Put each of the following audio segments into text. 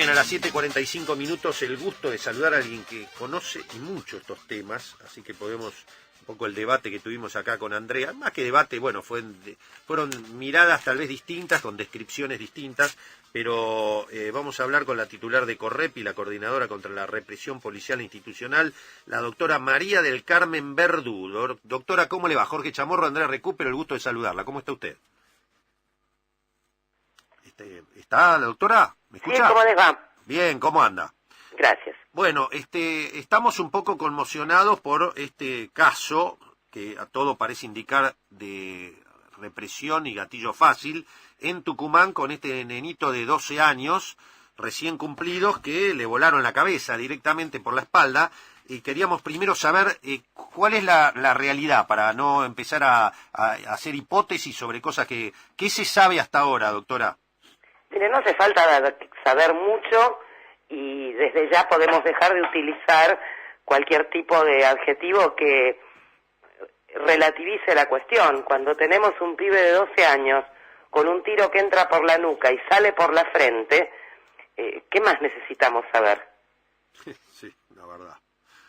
bien, a las 7:45 el gusto de saludar a alguien que conoce y mucho estos temas, así que podemos, un poco el debate que tuvimos acá con Andrea, más que debate, bueno, fueron miradas tal vez distintas, con descripciones distintas, pero vamos a hablar con la titular de Correpi, la coordinadora contra la represión policial e institucional, la doctora María del Carmen Verdú. Doctora, ¿cómo le va? Jorge Chamorro, Andrea Recupero, el gusto de saludarla. ¿Cómo está usted? ¿Está la doctora? ¿Me escucha? Sí, ¿cómo les va? Bien, ¿cómo anda? Gracias. Bueno, estamos un poco conmocionados por este caso que a todo parece indicar de represión y gatillo fácil en Tucumán con este nenito de 12 años recién cumplidos que le volaron la cabeza directamente por la espalda y queríamos primero saber cuál es la realidad para no empezar a hacer hipótesis sobre cosas que... ¿Qué se sabe hasta ahora, doctora? Mire, no hace falta saber mucho y desde ya podemos dejar de utilizar cualquier tipo de adjetivo que relativice la cuestión. Cuando tenemos un pibe de 12 años con un tiro que entra por la nuca y sale por la frente, ¿qué más necesitamos saber? Sí, la verdad.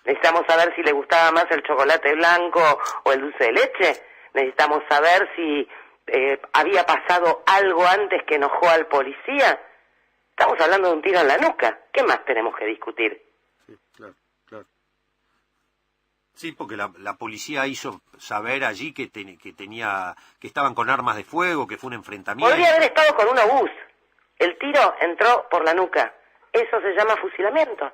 ¿Necesitamos saber si le gustaba más el chocolate blanco o el dulce de leche? ¿Necesitamos saber si había pasado algo antes que enojó al policía? Estamos hablando de un tiro en la nuca. ¿Qué más tenemos que discutir? Sí, claro. Sí, porque la policía hizo saber allí que estaban con armas de fuego, que fue un enfrentamiento. Podría haber estado con un obús. El tiro entró por la nuca. Eso se llama fusilamiento.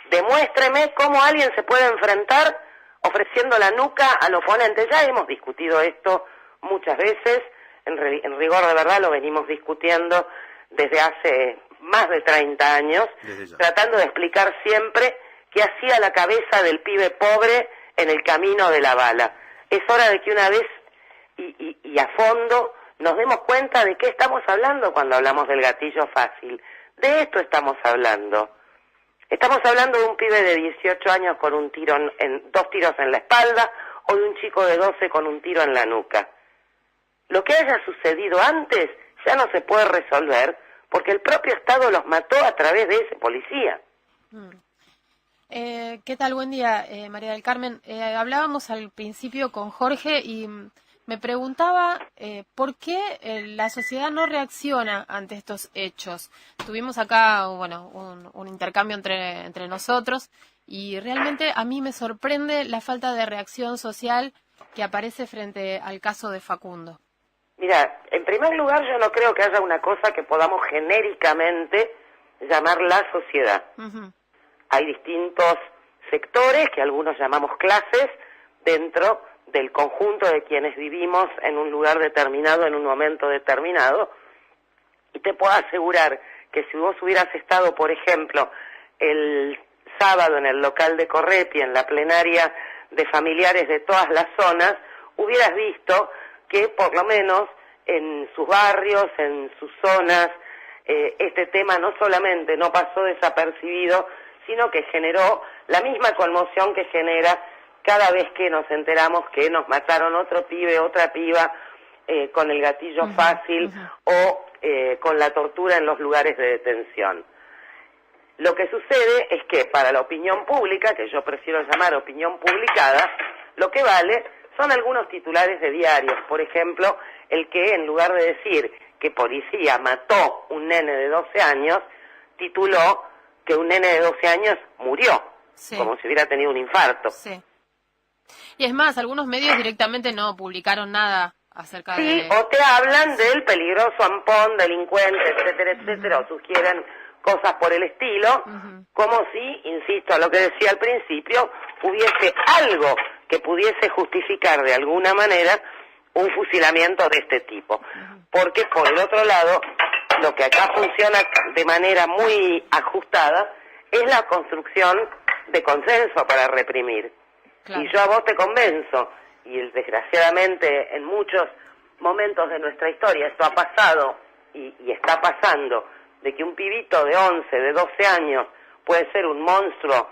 Demuéstreme cómo alguien se puede enfrentar ofreciendo la nuca al oponente. Ya hemos discutido esto muchas veces, en rigor de verdad lo venimos discutiendo desde hace más de 30 años, tratando de explicar siempre qué hacía la cabeza del pibe pobre en el camino de la bala. Es hora de que una vez y a fondo nos demos cuenta de qué estamos hablando cuando hablamos del gatillo fácil. De esto estamos hablando. Estamos hablando de un pibe de 18 años con un tiro dos tiros en la espalda o de un chico de 12 con un tiro en la nuca. Lo que haya sucedido antes ya no se puede resolver porque el propio Estado los mató a través de ese policía. ¿Qué tal? Buen día, María del Carmen. Hablábamos al principio con Jorge y me preguntaba por qué la sociedad no reacciona ante estos hechos. Tuvimos acá, bueno, un intercambio entre nosotros y realmente a mí me sorprende la falta de reacción social que aparece frente al caso de Facundo. Mira, en primer lugar yo no creo que haya una cosa que podamos genéricamente llamar la sociedad. Uh-huh. Hay distintos sectores que algunos llamamos clases dentro del conjunto de quienes vivimos en un lugar determinado, en un momento determinado, y te puedo asegurar que si vos hubieras estado, por ejemplo, el sábado en el local de Correpi, en la plenaria de familiares de todas las zonas, hubieras visto que por lo menos en sus barrios, en sus zonas, este tema no solamente no pasó desapercibido, sino que generó la misma conmoción que genera cada vez que nos enteramos que nos mataron otro pibe, otra piba, con el gatillo fácil o con la tortura en los lugares de detención. Lo que sucede es que para la opinión pública, que yo prefiero llamar opinión publicada, lo que vale son algunos titulares de diarios. Por ejemplo, el que en lugar de decir que policía mató un nene de 12 años, tituló que un nene de 12 años murió, sí, como si hubiera tenido un infarto. Sí. Y es más, algunos medios directamente no publicaron nada acerca de... Sí, o te hablan del peligroso ampón, delincuente, etcétera, etcétera, o sugieren cosas por el estilo, como si, insisto, a lo que decía al principio, hubiese algo que pudiese justificar de alguna manera un fusilamiento de este tipo. Porque, por el otro lado, lo que acá funciona de manera muy ajustada es la construcción de consenso para reprimir. Claro. Y yo a vos te convenzo, y desgraciadamente en muchos momentos de nuestra historia esto ha pasado y está pasando, de que un pibito de 11, de 12 años puede ser un monstruo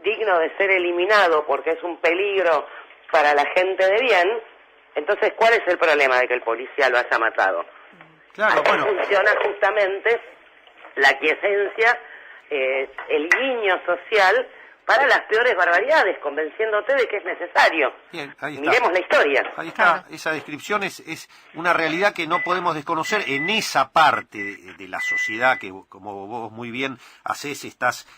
digno de ser eliminado porque es un peligro para la gente de bien. Entonces, ¿cuál es el problema de que el policía lo haya matado? Claro, Así funciona justamente la quiesencia, el guiño social para las peores barbaridades, convenciéndote de que es necesario. Bien, ahí está. Miremos la historia. Ahí está, esa descripción es una realidad que no podemos desconocer en esa parte de la sociedad que, como vos muy bien hacés, estás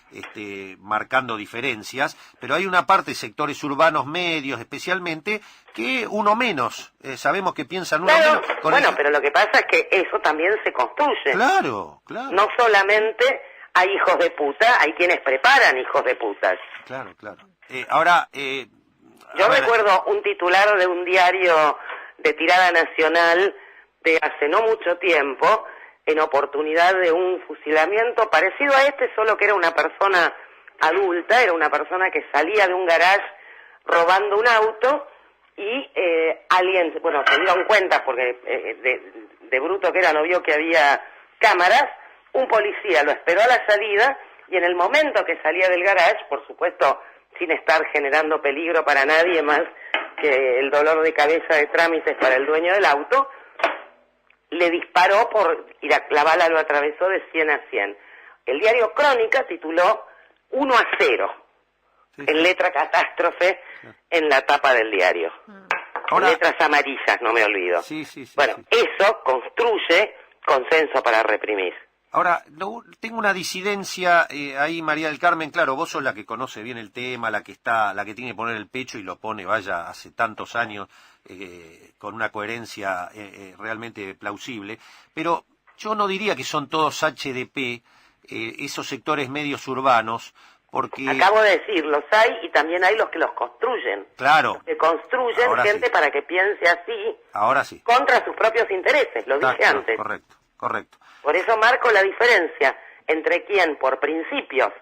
marcando diferencias, pero hay una parte, sectores urbanos medios especialmente, que uno menos, sabemos que piensan uno Claro, menos. bueno, pero lo que pasa es que eso también se construye. Claro, claro. No solamente hay hijos de puta, hay quienes preparan hijos de putas. Claro, claro. Ahora, yo recuerdo un titular de un diario de tirada nacional de hace no mucho tiempo, en oportunidad de un fusilamiento parecido a este, solo que era una persona adulta, era una persona que salía de un garage robando un auto y alguien, bueno, se dieron cuenta porque de bruto que era, no vio que había cámaras. Un policía lo esperó a la salida y en el momento que salía del garage, por supuesto sin estar generando peligro para nadie más que el dolor de cabeza de trámites para el dueño del auto, le disparó y la bala lo atravesó de 100 a 100. El diario Crónica tituló 1-0, sí, en letra catástrofe, en la tapa del diario. Ahora, en letras amarillas, no me olvido. Sí, bueno, sí. Eso construye consenso para reprimir. Ahora, tengo una disidencia ahí, María del Carmen. Claro, vos sos la que conoce bien el tema, la que tiene que poner el pecho y lo pone, vaya, hace tantos años, con una coherencia realmente plausible. Pero yo no diría que son todos HDP, esos sectores medios urbanos, porque... Acabo de decir, los hay y también hay los que los construyen. Claro. Los que construyen ahora gente sí, para que piense así. Ahora sí. Contra sus propios intereses, lo dije antes. Correcto. Por eso marco la diferencia entre quien, por principios,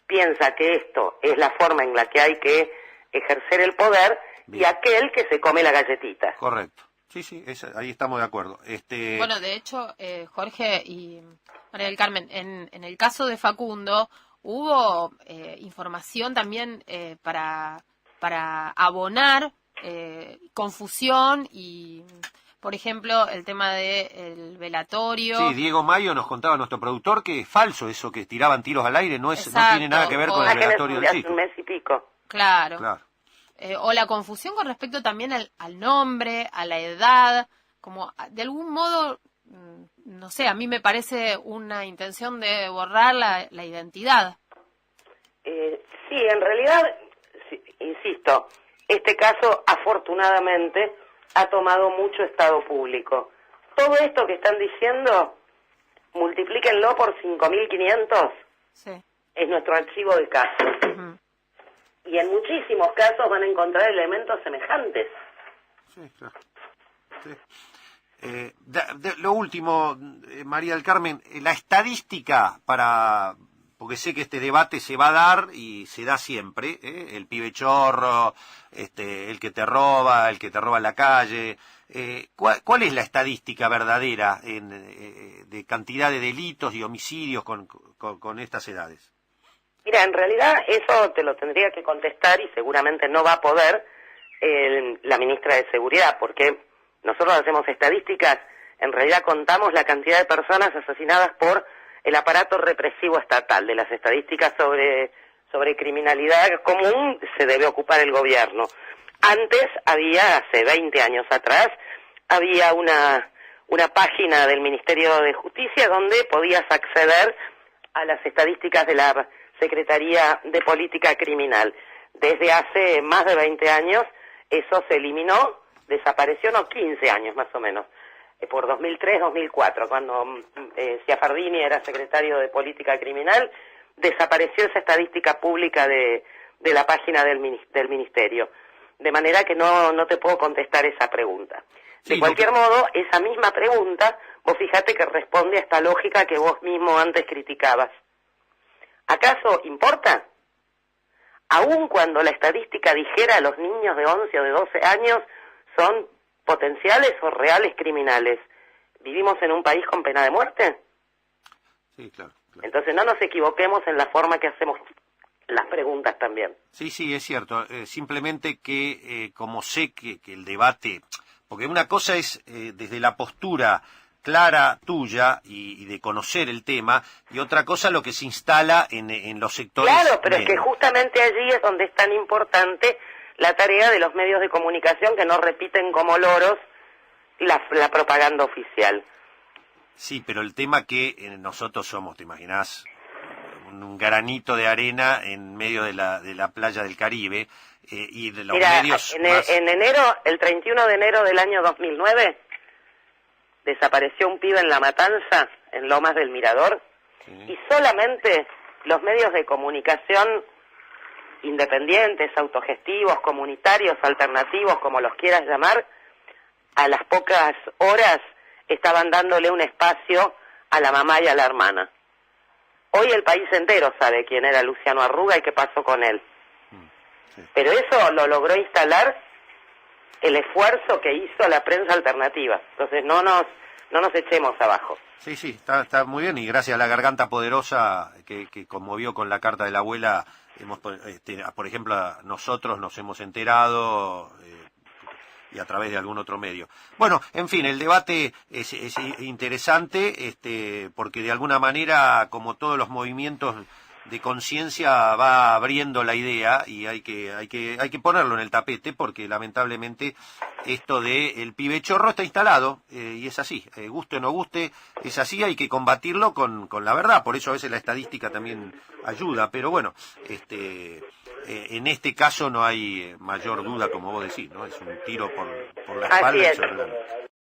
piensa que esto es la forma en la que hay que ejercer el poder, bien, y aquel que se come la galletita. Correcto. Sí, ahí estamos de acuerdo. Bueno, de hecho, Jorge y María del Carmen, en el caso de Facundo, hubo información también para abonar confusión y... Por ejemplo, el tema del velatorio. Sí, Diego Mayo nos contaba, nuestro productor, que es falso eso, que tiraban tiros al aire, no tiene nada que ver con el velatorio del chico. Un mes y pico. Claro. O la confusión con respecto también al nombre, a la edad, como de algún modo, no sé, a mí me parece una intención de borrar la identidad. Sí, en realidad, sí, insisto, este caso afortunadamente ha tomado mucho estado público. Todo esto que están diciendo, multiplíquenlo por 5.500, sí, es nuestro archivo de casos. Uh-huh. Y en muchísimos casos van a encontrar elementos semejantes. Sí, claro. Sí. Lo último, María del Carmen, la estadística porque sé que este debate se va a dar y se da siempre, el pibe chorro, el que te roba en la calle. ¿Cuál es la estadística verdadera de cantidad de delitos y homicidios con estas edades? Mira, en realidad eso te lo tendría que contestar y seguramente no va a poder la ministra de Seguridad, porque nosotros hacemos estadísticas, en realidad contamos la cantidad de personas asesinadas por el aparato represivo estatal. De las estadísticas sobre criminalidad común se debe ocupar el gobierno. Antes hace 20 años atrás, había una página del Ministerio de Justicia donde podías acceder a las estadísticas de la Secretaría de Política Criminal. Desde hace más de 20 años eso se eliminó, desapareció, 15 años más o menos. Por 2003-2004, cuando Schiaffardini era secretario de Política Criminal, desapareció esa estadística pública de la página del Ministerio. De manera que no te puedo contestar esa pregunta. De cualquier modo, esa misma pregunta, vos fíjate que responde a esta lógica que vos mismo antes criticabas. ¿Acaso importa? Aun cuando la estadística dijera los niños de 11 o de 12 años son potenciales o reales criminales, ¿vivimos en un país con pena de muerte? Sí, claro. Entonces no nos equivoquemos en la forma que hacemos las preguntas también. Sí, es cierto. Simplemente que como sé que el debate, porque una cosa es desde la postura clara tuya y de conocer el tema, y otra cosa lo que se instala en los sectores. Claro, pero medios. es que justamente allí es donde es tan importante la tarea de los medios de comunicación que no repiten como loros la propaganda oficial. Sí, pero el tema que nosotros somos, ¿te imaginás? Un granito de arena en medio de la playa del Caribe, y de los medios en enero, el 31 de enero del año 2009, desapareció un pibe en La Matanza, en Lomas del Mirador, sí. Y solamente los medios de comunicación independientes, autogestivos, comunitarios, alternativos, como los quieras llamar, a las pocas horas estaban dándole un espacio a la mamá y a la hermana. Hoy el país entero sabe quién era Luciano Arruga y qué pasó con él. Sí. Pero eso lo logró instalar el esfuerzo que hizo la prensa alternativa. Entonces no nos echemos abajo. Sí, está muy bien, y gracias a la garganta poderosa que conmovió con la carta de la abuela, por ejemplo, nosotros nos hemos enterado, y a través de algún otro medio. Bueno, en fin, el debate es interesante, porque de alguna manera, como todos los movimientos de conciencia, va abriendo la idea, y hay que ponerlo en el tapete, porque lamentablemente esto de el pibe chorro está instalado, y es así, guste o no guste, es así, hay que combatirlo con la verdad. Por eso a veces la estadística también ayuda, pero bueno, en este caso no hay mayor duda, como vos decís, ¿no? Es un tiro por la espalda. Así es.